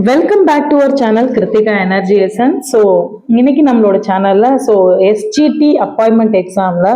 Welcome back to our channel Kiruthika energy essence. So இன்னைக்கு நம்மளோட சேனல்ல எஸ்ஜிடி அப்பாயின்மெண்ட் எக்ஸாம்ல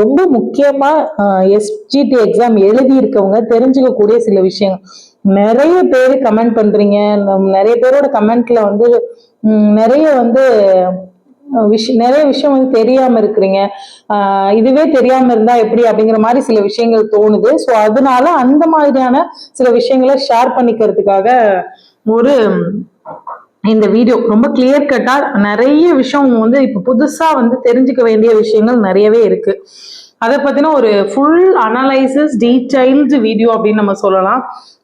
ரொம்ப முக்கியமா எஸ்ஜிடி எக்ஸாம் எழுதி இருக்கவங்க தெரிஞ்சுக்கக்கூடிய சில விஷயங்கள் நிறைய பேர் கமெண்ட் பண்றீங்க. நிறைய பேரோட கமெண்ட்ல வந்து நிறைய வந்து நிறைய விஷயம் வந்து தெரியாம இருக்கிறீங்க. இதுவே தெரியாம இருந்தா எப்படி அப்படிங்கிற மாதிரி சில விஷயங்கள் தோணுது. ஸோ அதனால அந்த மாதிரியான சில விஷயங்களை ஷேர் பண்ணிக்கிறதுக்காக ஒரு இந்த வீடியோ ரொம்ப கிளியர் கட்டா நிறைய விஷயம் வந்து இப்ப புதுசா வந்து தெரிஞ்சுக்க வேண்டிய விஷயங்கள் நிறையவே இருக்கு. அதை பத்தின ஒரு ஃபுல் அனலைசிஸ் டீடைல்டு வீடியோ அப்படின்னு நம்ம சொல்லலாம்.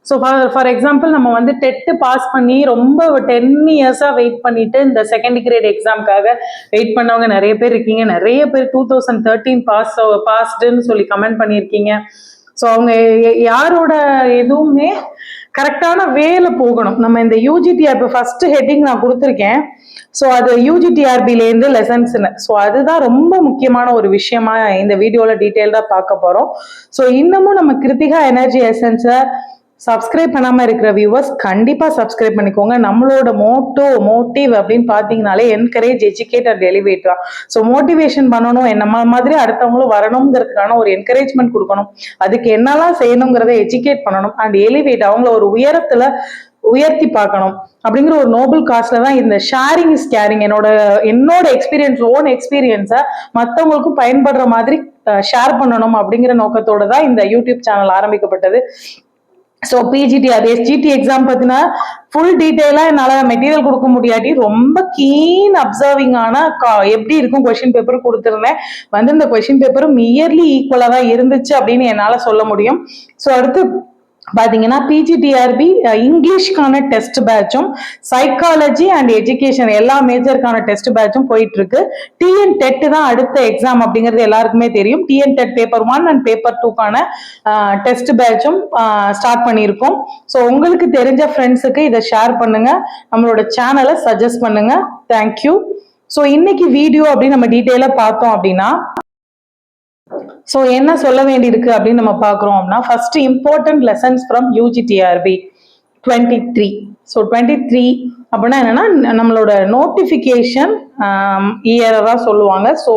ஸோ ஃபார் எக்ஸாம்பிள் நம்ம வந்து டெட்டு பாஸ் பண்ணி ரொம்ப 10 இயர்ஸா வெயிட் பண்ணிட்டு இந்த செகண்ட் கிரேட் எக்ஸாம்காக வெயிட் பண்ணவங்க நிறைய பேர் இருக்கீங்க. நிறைய பேர் 2013 பாஸ்டுன்னு சொல்லி கமெண்ட் பண்ணியிருக்கீங்க. ஸோ அவங்க யாரோட எதுவுமே கரெக்டான வேல போகணும். நம்ம இந்த யூஜிடிஆர் இப்போ ஃபர்ஸ்ட் ஹெட்டிங் நான் கொடுத்துருக்கேன். ஸோ அது யூஜிடிஆர்பிலேருந்து லெசன்ஸ்னு. ஸோ அதுதான் ரொம்ப முக்கியமான ஒரு விஷயமா இந்த வீடியோவில் டீட்டெயில்டாக பார்க்க போகிறோம். ஸோ இன்னமும் நம்ம கிருத்திகா எனர்ஜி எசன்ஸை சப்ஸ்கிரைப் பண்ணாம இருக்கிற வியூவர்ஸ் கண்டிப்பா சப்ஸ்கிரைப் பண்ணிக்கோங்க. நம்மளோட மோட்டிவ் அப்படின்னு பாத்தீங்கன்னாலே என்கரேஜ், எஜுகேட் அண்ட் எலிவேட் தான். ஸோ மோட்டிவேஷன் பண்ணணும், நம்ம மாதிரி அடுத்தவங்களும் வரணுங்கிறதுக்கான ஒரு என்கரேஜ்மெண்ட் கொடுக்கணும். அதுக்கு என்னெல்லாம் செய்யணுங்கிறத எஜுகேட் பண்ணணும் அண்ட் எலிவேட், அவங்கள ஒரு உயரத்துல உயர்த்தி பார்க்கணும் அப்படிங்கிற ஒரு நோபல் காஸ்ட்ல தான் இந்த ஷேரிங் இஸ் கேரிங். என்னோட எக்ஸ்பீரியன்ஸ், ஓன் எக்ஸ்பீரியன்ஸை மற்றவங்களுக்கும் பயன்படுற மாதிரி ஷேர் பண்ணணும் அப்படிங்கிற நோக்கத்தோட தான் இந்த யூடியூப் சேனல் ஆரம்பிக்கப்பட்டது. ஸோ பிஜிடிஆர் எஸ்ஜிடி எக்ஸாம் பத்தினா ஃபுல் டீட்டெயிலா என்னால மெட்டீரியல் கொடுக்க முடியாட்டி ரொம்ப கீன் அப்சர்விங்கான எப்படி இருக்கும் கொஸ்டின் பேப்பர் கொடுத்துருந்தேன். வந்து இந்த கொஸ்டின் பேப்பரும் இயர்லி ஈக்குவலா தான் இருந்துச்சு அப்படின்னு என்னால சொல்ல முடியும். ஸோ அடுத்து பாத்தீங்கன்னா பிஜிடிஆர்பி இங்கிலீஷ்கான டெஸ்ட் பேட்சும் சைக்காலஜி அண்ட் எஜுகேஷன் எல்லா மேஜருக்கான டெஸ்ட் பேட்சும் போயிட்டு இருக்கு. டிஎன் டெட் தான் அடுத்த எக்ஸாம் அப்படிங்கிறது எல்லாருக்குமே தெரியும். TN TET paper 1 and paper 2க்கான டெஸ்ட் பேட்சும் ஸ்டார்ட் பண்ணியிருக்கோம். ஸோ உங்களுக்கு தெரிஞ்ச ஃப்ரெண்ட்ஸுக்கு இதை ஷேர் பண்ணுங்க, நம்மளோட சேனலை சஜஸ்ட் பண்ணுங்க. தேங்க்யூ. ஸோ இன்னைக்கு வீடியோ அப்படின்னு நம்ம டீட்டெயிலா பார்த்தோம் அப்படின்னா ஸோ என்ன சொல்ல வேண்டியிருக்கு அப்படின்னு நம்ம பார்க்குறோம் அப்படின்னா first important lessons from UGTRB 23. So 23 அப்படின்னா என்னன்னா நம்மளோட நோட்டிஃபிகேஷன் இயரா சொல்லுவாங்க. ஸோ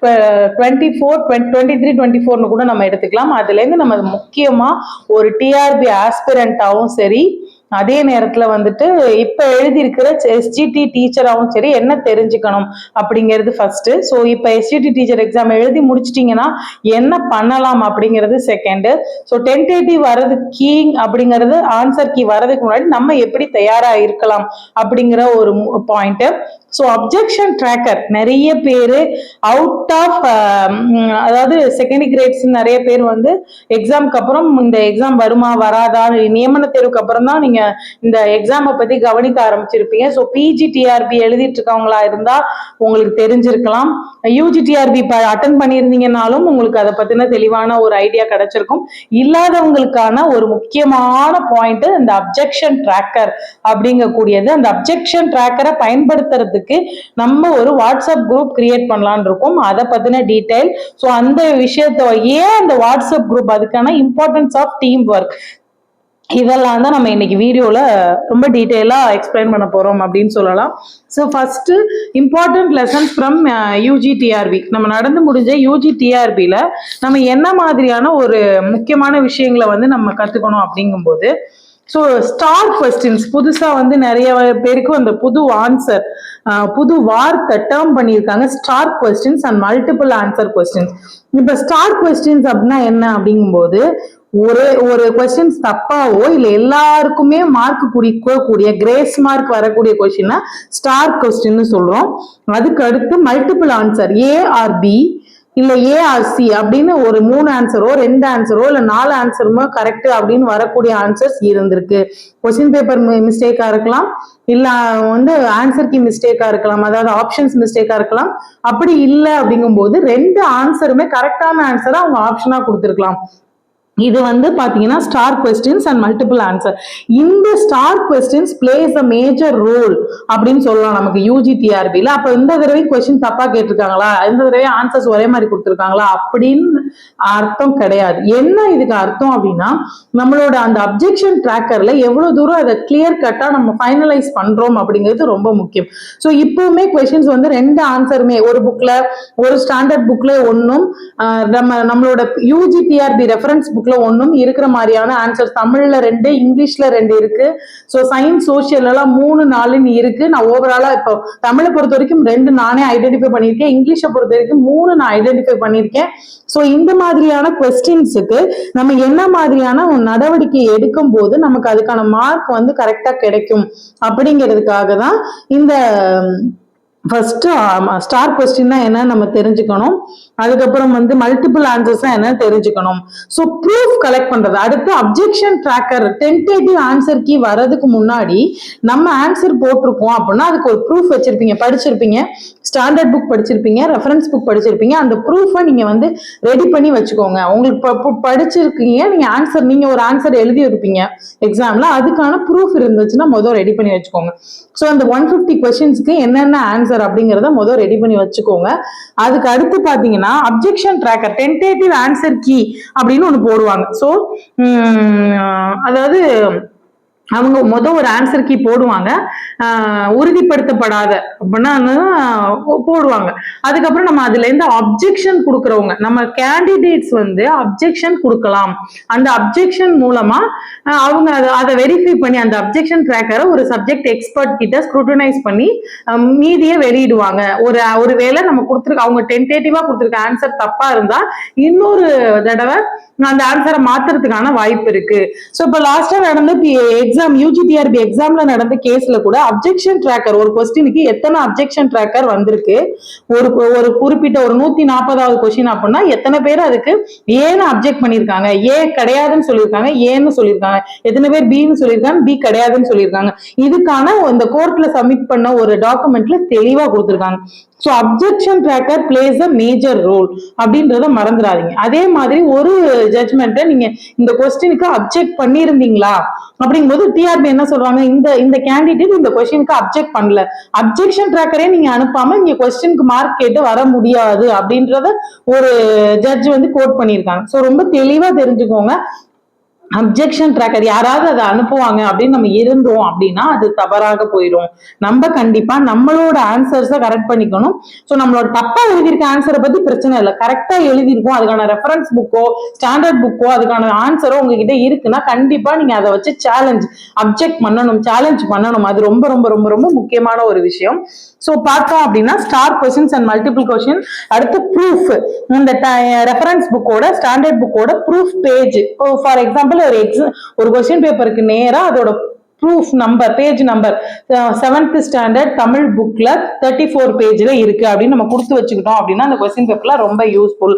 23-24 கூட நம்ம எடுத்துக்கலாம். அதுலேருந்து நம்ம முக்கியமா ஒரு டிஆர்பி ஆஸ்பிரண்டாவும் சரி, அதே நேரத்துல வந்துட்டு இப்ப எழுதியிருக்கிற எஸ்ஜிடி டீச்சராகவும் சரி என்ன தெரிஞ்சுக்கணும் அப்படிங்கிறது ஃபர்ஸ்ட். ஸோ இப்ப எஸ்ஜிடி டீச்சர் எக்ஸாம் எழுதி முடிச்சிட்டீங்கன்னா என்ன பண்ணலாம் அப்படிங்கிறது செகண்ட். ஸோ டென்டேட்டிவ் வர்றது கீ அப்படிங்கிறது ஆன்சர் கீ வர்றதுக்கு முன்னாடி நம்ம எப்படி தயாரா இருக்கலாம் அப்படிங்கிற ஒரு பாயிண்ட். ஸோ அப்ஜெக்ஷன் ட்ராக்கர் நிறைய பேர் அவுட் ஆஃப் அதாவது செகண்ட் கிரேட்ஸ் நிறைய பேர் வந்து எக்ஸாம்க்கு அப்புறம் இந்த எக்ஸாம் வருமா வராதா, நியமன தேர்வுக்கு அப்புறம் தான் நீங்க இந்த எக்ஸாமை பத்தி கவனிக்க ஆரம்பிச்சிருப்பீங்க. ஸோ பிஜிடிஆர்பி எழுதிட்டு இருக்கவங்களா இருந்தா உங்களுக்கு தெரிஞ்சிருக்கலாம். யூஜிடிஆர்பி அட்டன் பண்ணியிருந்தீங்கன்னாலும் உங்களுக்கு அதை பத்தின தெளிவான ஒரு ஐடியா கிடைச்சிருக்கும். இல்லாதவங்களுக்கான ஒரு முக்கியமான பாயிண்ட் இந்த அப்ஜெக்ஷன் ட்ராக்கர் அப்படிங்கக்கூடியது. அந்த அப்ஜெக்ஷன் ட்ராக்கரை பயன்படுத்துறதுக்கு நம்ம ஒரு வாட்ஸ்அப் குரூப் கிரியேட் பண்ணலான் இருக்கோம். அதை பத்தின டீடைல். ஸோ அந்த விஷயத்த ஏன் அந்த வாட்ஸ்அப் குரூப், அதுக்கான இம்பார்ட்டன்ஸ் ஆஃப் டீம் ஒர்க், இதெல்லாம் தான் நம்ம இன்னைக்கு வீடியோல ரொம்ப டீட்டெயிலா எக்ஸ்பிளைன் பண்ண போறோம் அப்படின்னு சொல்லலாம். So first important lessons from UGTRB. நம்ம நடந்து முடிஞ்ச யூஜிடிஆர்பியில நம்ம என்ன மாதிரியான ஒரு முக்கியமான விஷயங்களை வந்து நம்ம கத்துக்கணும் அப்படிங்கும்போது, ஸோ ஸ்டார் கொஸ்டின்ஸ் புதுசா வந்து நிறைய பேருக்கு அந்த புது ஆன்சர், புது வார்த்தை டேர்ம் பண்ணியிருக்காங்க, star questions and multiple answer questions. இப்ப ஸ்டார் கொஸ்டின்ஸ் அப்படின்னா என்ன அப்படிங்கும்போது, ஒரு கொஸ்டின்ஸ் தப்பாவோ இல்ல எல்லாருக்குமே மார்க் கூடிய கிரேஸ் மார்க் வரக்கூடிய கொஸ்டின் ஸ்டார் கொஸ்டின் சொல்றோம். அதுக்கு அடுத்து multiple answer A or B இல்ல ஏஆர்சி அப்படின்னு ஒரு 3 ஆன்சரோ 2 ஆன்சரோ இல்ல 4 ஆன்சருமோ கரெக்ட் அப்படின்னு வரக்கூடிய ஆன்சர்ஸ் இருந்திருக்கு. கொஸ்டின் பேப்பர் மிஸ்டேக்கா இருக்கலாம், இல்ல வந்து ஆன்சர் கீ மிஸ்டேக்கா இருக்கலாம், அதாவது ஆப்ஷன்ஸ் மிஸ்டேக்கா இருக்கலாம். அப்படி இல்லை அப்படிங்கும்போது 2 ஆன்சருமே கரெக்டான ஆன்சரா அவங்க ஆப்ஷனா கொடுத்துருக்கலாம். இது வந்து பாத்தீங்கன்னா star questions and multiple answer. இந்த star questions plays a major role அப்படின்னு சொல்லலாம் நமக்கு UGTRBல. அப்ப இந்த தடவை கொஸ்டின் தப்பா கேட்டிருக்காங்களா, இந்த தடவை ஆன்சர்ஸ் ஒரே மாதிரி கொடுத்திருக்காங்களா அப்படின்னு அர்த்தம் கிடையாது. என்ன இதுக்கு அர்த்தம் அப்படின்னா, நம்மளோட அந்த அப்ஜெக்ஷன் ட்ராக்கர்ல எவ்வளவு தூரம் அதை கிளியர் கட்டா நம்ம ஃபைனலைஸ் பண்றோம் அப்படிங்கிறது ரொம்ப முக்கியம். ஸோ இப்பவுமே கொஸ்டின்ஸ் வந்து 2 ஆன்சருமே ஒரு புக்ல, ஒரு ஸ்டாண்டர்ட் புக்ல ஒன்னும், நம்மளோட UGTRB ரெஃபரன்ஸ் புக்ல ஒன்னும் இருக்கிற மாதிரியான ஆன்சர்ஸ். தமிழ்ல 2, இங்கிலீஷ்ல 2 இருக்கு. ஸோ சயின்ஸ் சோசியல் எல்லாம் 3, 4 இருக்கு. நான் ஓவராலா இப்போ தமிழை பொறுத்த வரைக்கும் 2 நானே ஐடென்டிஃபை பண்ணியிருக்கேன், இங்கிலீஷை பொறுத்த வரைக்கும் 3 நான் ஐடென்டிஃபை பண்ணியிருக்கேன். ஸோ இந்த மாதிரியான கொஸ்டின்ஸுக்கு நம்ம என்ன மாதிரியான நடவடிக்கை எடுக்கும் போது நமக்கு அதுக்கான மார்க் வந்து கரெக்டா கிடைக்கும் அப்படிங்கிறதுக்காக தான் இந்த ஃபர்ஸ்ட் ஸ்டார் கொஸ்டின் என்ன நம்ம தெரிஞ்சுக்கணும். அதுக்கப்புறம் வந்து மல்டிபிள் ஆன்சர்ஸ் என்ன தெரிஞ்சுக்கணும். ஸோ ப்ரூஃப் கலெக்ட் பண்றது. அடுத்து objection tracker tentative answer key வரதுக்கு முன்னாடி நம்ம ஆன்சர் போட்டிருக்கோம் அப்படின்னா அதுக்கு ஒரு ப்ரூஃப் வச்சிருப்பீங்க, படிச்சிருப்பீங்க, ஸ்டாண்டர்ட் புக் படிச்சிருப்பீங்க, ரெஃபரன்ஸ் புக் படிச்சிருப்பீங்க. அந்த ப்ரூஃபை நீங்க வந்து ரெடி பண்ணி வச்சுக்கோங்க. உங்களுக்கு படிச்சிருக்கீங்க, நீங்க ஒரு ஆன்சர் எழுதி இருப்பீங்க எக்ஸாம்ல, அதுக்கான ப்ரூஃப் இருந்துச்சுன்னா முதல் ரெடி பண்ணி வச்சுக்கோங்க. ஸோ அந்த 150 கொஸ்டின்ஸ்க்கு என்னென்ன ஆன்சர் அப்படிங்கிறத முதல் ரெடி பண்ணி வச்சுக்கோங்க. அதுக்கு அடுத்து பாத்தீங்கன்னா objection tracker tentative answer key அப்படின்னு ஒண்ணு போடுவாங்க. ஸோ அதாவது அவங்க ஒரு ஆன்சர் கீ போடுவாங்க, உறுதிப்படுத்தப்படாத அப்படின்னா போடுவாங்க. அதுக்கப்புறம் நம்ம அதுல இருந்து அப்ஜெக்ஷன் கொடுக்கறவங்க, நம்ம கேண்டிடேட்ஸ் வந்து அப்ஜெக்ஷன் கொடுக்கலாம். அந்த அப்ஜெக்ஷன் மூலமா அவங்க அதை வெரிஃபை பண்ணி அந்த அப்ஜெக்ஷன் ட்ராக்கரை ஒரு சப்ஜெக்ட் எக்ஸ்பர்ட் கிட்ட ஸ்க்ரூட்டனைஸ் பண்ணி மீதியை வெளியிடுவாங்க. ஒரு வேளை நம்ம கொடுத்துருக்க அவங்க டென்டேட்டிவா கொடுத்துருக்க ஆன்சர் தப்பா இருந்தா இன்னொரு தடவை அந்த ஆன்சரை மாத்துறதுக்கான வாய்ப்பு இருக்கு. ஸோ இப்போ லாஸ்டா நடந்த எக்ஸாம் UGTRB எக்ஸாம்ல நடந்த கேஸ்ல கூட அப்ஜெக்ஷன் ட்ராக்கர் ஒரு கொஸ்டினுக்கு எத்தனை அப்ஜெக்ஷன் ட்ராக்கர் வந்திருக்கு, ஒரு குறிப்பிட்ட ஒரு 140வது கொஸ்டின் அப்படின்னா எத்தனை பேர் அதுக்கு ஏன்னு அப்ஜெக்ட் பண்ணிருக்காங்க, ஏ கிடையாதுன்னு சொல்லியிருக்காங்க, ஏன்னு சொல்லியிருக்காங்க, எத்தனை பேர் பின்னு சொல்லியிருக்காங்க, பி கிடையாதுன்னு சொல்லியிருக்காங்க. இதுக்கான இந்த கோர்ட்ல சப்மிட் பண்ண ஒரு டாக்குமெண்ட்ல தெளிவா கொடுத்துருக்காங்க. So objection tracker plays a major role அப்படின்றத மறந்துடாதீங்க. அதே மாதிரி ஒரு ஜட்மெண்ட்டை நீங்க இந்த கொஸ்டினுக்கு அப்ஜெக்ட் பண்ணியிருந்தீங்களா அப்படிங்கும்போது டிஆர்பி என்ன சொல்றாங்க, இந்த கேண்டிடேட் இந்த கொஸ்டினுக்கு அப்ஜெக்ட் பண்ணல, அப்ஜெக்ஷன் ட்ராக்கரே நீங்க அனுப்பாம இங்க கொஸ்டினுக்கு மார்க் கேட்டு வர முடியாது அப்படின்றத ஒரு ஜட்ஜ் வந்து கோட் பண்ணியிருக்காங்க. ஸோ ரொம்ப தெளிவா தெரிஞ்சுக்கோங்க. அப்ஜெக்ஷன் ட்ராக்கர் யாராவது அதை அனுப்புவாங்க அப்படின்னு நம்ம இருந்தோம் அப்படின்னா அது தவறாக போயிடும். நம்ம கண்டிப்பா நம்மளோட ஆன்சர்ஸை கரெக்ட் பண்ணிக்கணும். ஸோ நம்மளோட தப்பா எழுதியிருக்க ஆன்சரை பத்தி பிரச்சனை இல்லை, கரெக்டா எழுதியிருக்கோம், அதுக்கான ரெஃபரன்ஸ் புக்கோ ஸ்டாண்டர்ட் புக்கோ அதுக்கான ஆன்சரோ உங்ககிட்ட இருக்குன்னா கண்டிப்பா நீங்க அதை வச்சு அப்ஜெக்ட் பண்ணணும், சேலஞ்ச் பண்ணணும். அது ரொம்ப ரொம்ப ரொம்ப ரொம்ப முக்கியமான ஒரு விஷயம். ஸோ பார்த்தோம் அப்படின்னா star questions and multiple question. அடுத்து ப்ரூஃப், இந்த ரெஃபரன்ஸ் புக்கோட ஸ்டாண்டர்ட் புக்கோட ப்ரூஃப் பேஜ். ஃபார் எக்ஸாம்பிள் ஒரு கொஸ்டின் பேப்பருக்கு நேரா அதோட proof number, page number 7th standard Tamil புக்ல 34 பேஜ்ல இருக்கு அப்படின்னு நம்ம கொடுத்து வச்சுக்கிட்டோம் அப்படின்னா அந்த கொஸ்டின் பேப்பர்ல ரொம்ப யூஸ்ஃபுல்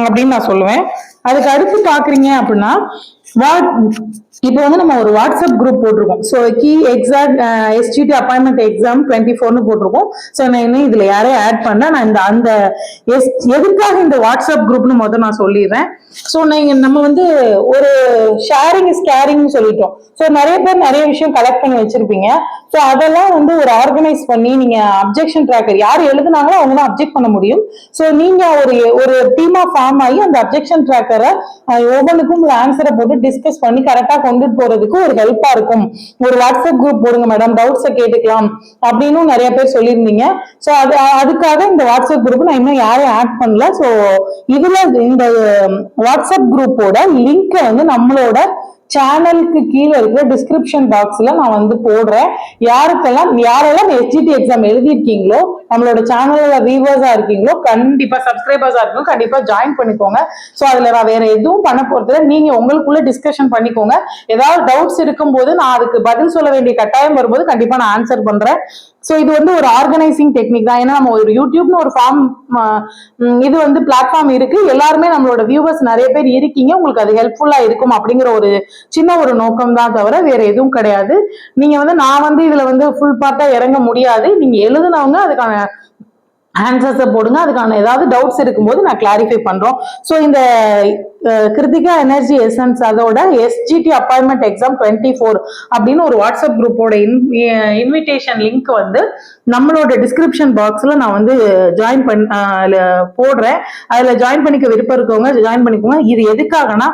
அப்படின்னு நான் சொல்லுவேன். அதுக்கு அடுத்து பாக்குறீங்க அப்படின்னா இப்போ வந்து நம்ம ஒரு வாட்ஸ்அப் குரூப் போட்டிருக்கோம். So key exact SGT appointment exam 24ன்னு போட்டிருக்கோம். ஸோ நான் இன்னும் இதுல யாரையும் ஆட் பண்ண நான் அந்த எதுக்காக இந்த வாட்ஸ்அப் குரூப்னு நான் சொல்லிடுறேன். ஸோ நம்ம வந்து ஒரு ஷேரிங் இஸ் கேரிங்னு சொல்லிட்டோம். ஸோ நிறைய பேர் நிறைய விஷயம் கலெக்ட் பண்ணி வச்சிருப்பீங்க. ஸோ அதெல்லாம் வந்து ஒரு ஆர்கனைஸ் பண்ணி நீங்க அப்ஜெக்ஷன் ட்ராக்கர் யார் எழுதுனாங்களோ அவங்க தான் அப்ஜெக்ட் பண்ண முடியும். ஸோ நீங்க ஒரு டீமா ஃபார்ம் ஆகி அந்த அப்ஜெக்ஷன் ட்ராக்கரை ஒவ்வொன்றுக்கும் ஒரு ஆன்சரை போட்டு டிஸ்கஸ் பண்ணி கரெக்டா கொண்டுட்டு போறதுக்கு ஒரு ஹெல்ப்பா இருக்கும். ஒரு வாட்ஸ்அப் குரூப் போடுங்க மேடம், டவுட்ஸை கேட்டுக்கலாம் அப்படின்னு நிறைய பேர் சொல்லியிருந்தீங்க. ஸோ அதுக்காக இந்த வாட்ஸ்அப் குரூப் நான் இன்னும் யாரையும் ஆட் பண்ணல. ஸோ இதுல இந்த வாட்ஸ்அப் குரூப்போட லிங்கை வந்து நம்மளோட சேனலுக்கு கீழே இருக்கிற டிஸ்கிரிப்ஷன் பாக்ஸ்ல நான் வந்து போடுறேன். யாரெல்லாம் SGT எக்ஸாம் எழுதியிருக்கீங்களோ, நம்மளோட சேனல்ல வியூவர்ஸா இருக்கீங்களோ, கண்டிப்பா சப்ஸ்கிரைபர்ஸா இருக்கீங்களோ, கண்டிப்பா ஜாயின் பண்ணிக்கோங்க. ஸோ அதுல நான் வேற எதுவும் பண்ண போறதுல நீங்க உங்களுக்குள்ள டிஸ்கஷன் பண்ணிக்கோங்க. ஏதாவது டவுட்ஸ் இருக்கும் போது நான் அதுக்கு பதில் சொல்ல வேண்டிய கட்டாயம் வரும்போது கண்டிப்பா நான் ஆன்சர் பண்றேன். ஸோ இது வந்து ஒரு ஆர்கனைசிங் டெக்னிக் தான். ஏன்னா நம்ம ஒரு யூடியூப்னு ஒரு இது வந்து பிளாட்ஃபார்ம் இருக்கு, எல்லாருமே நம்மளோட வியூவர்ஸ் நிறைய பேர் இருக்கீங்க, உங்களுக்கு அது ஹெல்ப்ஃபுல்லா இருக்கும் அப்படிங்கிற ஒரு சின்ன ஒரு நோக்கம் தான் தவிர வேற எதுவும் கிடையாது. நீங்க வந்து நான் வந்து இதுல வந்து ஃபுல் பார்ட்டா இறங்க முடியாது. நீங்க எழுதுனவங்க அதுக்கான ஆன்சர்ஸை போடுங்க. அதுக்கான ஏதாவது டவுட்ஸ் இருக்கும்போது நான் கிளாரிஃபை பண்றோம். ஸோ இந்த கிருத்திகா எனர்ஜி எசன்ஸ் அதோட எஸ்ஜிடி அப்பாயின்மெண்ட் எக்ஸாம் 24 அப்படின்னு ஒரு வாட்ஸ்அப் குரூப்போட இன்விடேஷன் லிங்க் வந்து நம்மளோட டிஸ்கிரிப்ஷன் பாக்ஸ்ல நான் வந்து ஜாயின் போடுறேன். அதுல ஜாயின் பண்ணிக்க விருப்பம் இருக்கவங்க ஜாயின் பண்ணிக்கோங்க. இது எதுக்காகனா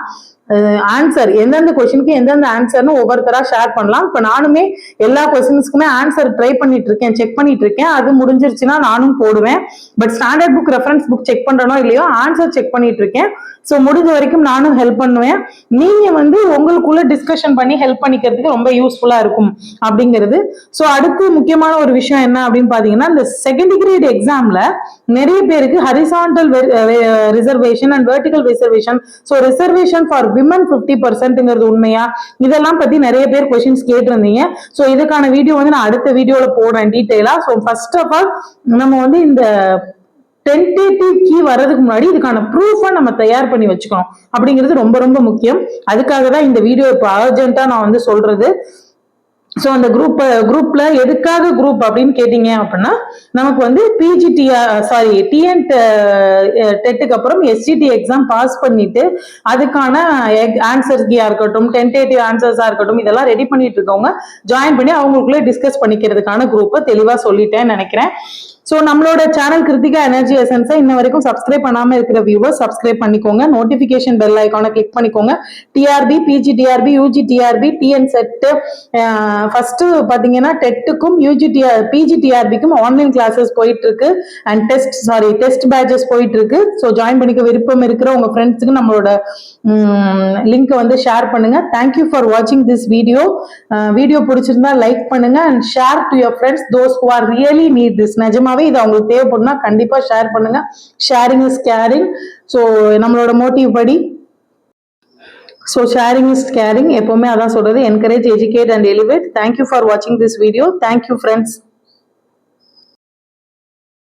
ஆன்சர் எந்தெந்த கொஸ்டினுக்கு எந்தெந்த ஆன்சர்னு ஒவ்வொருத்தரா ஷேர் பண்ணலாம். இப்ப நானுமே எல்லா கொஸ்டின்ஸ்க்குமே ஆன்சர் ட்ரை பண்ணிட்டு இருக்கேன், செக் பண்ணிட்டு இருக்கேன். அது முடிஞ்சிருச்சுன்னா நானும் போடுவேன். But standard book reference book check பண்றனோ இல்லையோ ஆன்சர் செக் பண்ணிட்டு இருக்கேன். ஸோ முடிஞ்ச வரைக்கும் நானும் ஹெல்ப் பண்ணுவேன். நீங்க வந்து உங்களுக்குள்ள டிஸ்கஷன் பண்ணி ஹெல்ப் பண்ணிக்கிறதுக்கு ரொம்ப யூஸ்ஃபுல்லா இருக்கும் அப்படிங்கிறது. ஸோ அடுத்து முக்கியமான ஒரு விஷயம் என்ன அப்படின்னு பாத்தீங்கன்னா, இந்த செகண்ட் கிரேட் எக்ஸாம்ல நிறைய பேருக்கு horizontal reservation and vertical reservation, so reservation for women 50% உண்மையா, இதெல்லாம் பத்தி நிறைய பேர் கொஸ்டின்ஸ் கேட்டிருந்தீங்க. ஸோ இதுக்கான வீடியோ வந்து நான் அடுத்த வீடியோல போடுறேன் டீட்டெயிலா. ஸோ ஃபர்ஸ்ட் ஆஃப் ஆல் நம்ம வந்து இந்த டென்டேட்டிவ் கீ வர்றதுக்கு முன்னாடி இதுக்கான ப்ரூஃபை நம்ம தயார் பண்ணி வச்சுக்கணும் அப்படிங்கிறது ரொம்ப ரொம்ப முக்கியம். அதுக்காக தான் இந்த வீடியோ இப்போ அர்ஜென்ட்டா நான் வந்து சொல்றது. ஸோ அந்த குரூப்ல எதுக்காக குரூப் அப்படின்னு கேட்டீங்க அப்படின்னா, நமக்கு வந்து டிஎன் டெட்டுக்கு அப்புறம் எஸ்ஜிடி எக்ஸாம் பாஸ் பண்ணிட்டு அதுக்கான ஆன்சர் கீயா இருக்கட்டும், டென்டேட்டிவ் ஆன்சர்ஸா இருக்கட்டும், இதெல்லாம் ரெடி பண்ணிட்டு இருக்கவங்க ஜாயின் பண்ணி அவங்களுக்குள்ளே டிஸ்கஸ் பண்ணிக்கிறதுக்கான குரூப்பை தெளிவா சொல்லிட்டேன்னு நினைக்கிறேன். ஸோ நம்மளோட சேனல் கிருத்திகா எனர்ஜி எசன்ஸை இன்ன வரைக்கும் சப்ஸ்கிரைப் பண்ணாம இருக்கிற வியூவர்ஸ் சப்ஸ்கிரைப் பண்ணிக்கோங்க. நோட்டிபிகேஷன் பெல் ஐக்கானை கிளிக் பண்ணிக்கோங்க. TRB, PG TRB, UG TRB, TN SET first பாத்தீங்கன்னா டெட்டுக்கும் பிஜி டிஆர்பிக்கும் ஆன்லைன் கிளாஸஸ் போயிட்டு இருக்கு அண்ட் டெஸ்ட் பேட்சஸ் போயிட்டு இருக்கு. ஸோ ஜாயின் பண்ணிக்க விருப்பம் இருக்கிற உங்க ஃப்ரெண்ட்ஸுக்கு நம்மளோட லிங்க் வந்து ஷேர் பண்ணுங்க. தேங்க்யூ ஃபார் வாட்சிங் திஸ் வீடியோ. வீடியோ பிடிச்சிருந்தா லைக் பண்ணுங்க and share to your friends those who are really need this. நிஜமாவே இது அவங்களுக்கு தேவைப்படுனா கண்டிப்பா ஷேர் பண்ணுங்க. Sharing is caring. ஸோ நம்மளோட மோட்டிவ் படி ஸோ ஷேரிங் இஸ் கேரிங் எப்பவுமே அதான் சொல்றது. Encourage, educate and elevate. Thank you for வாட்சிங் திஸ் வீடியோ. Thank you friends.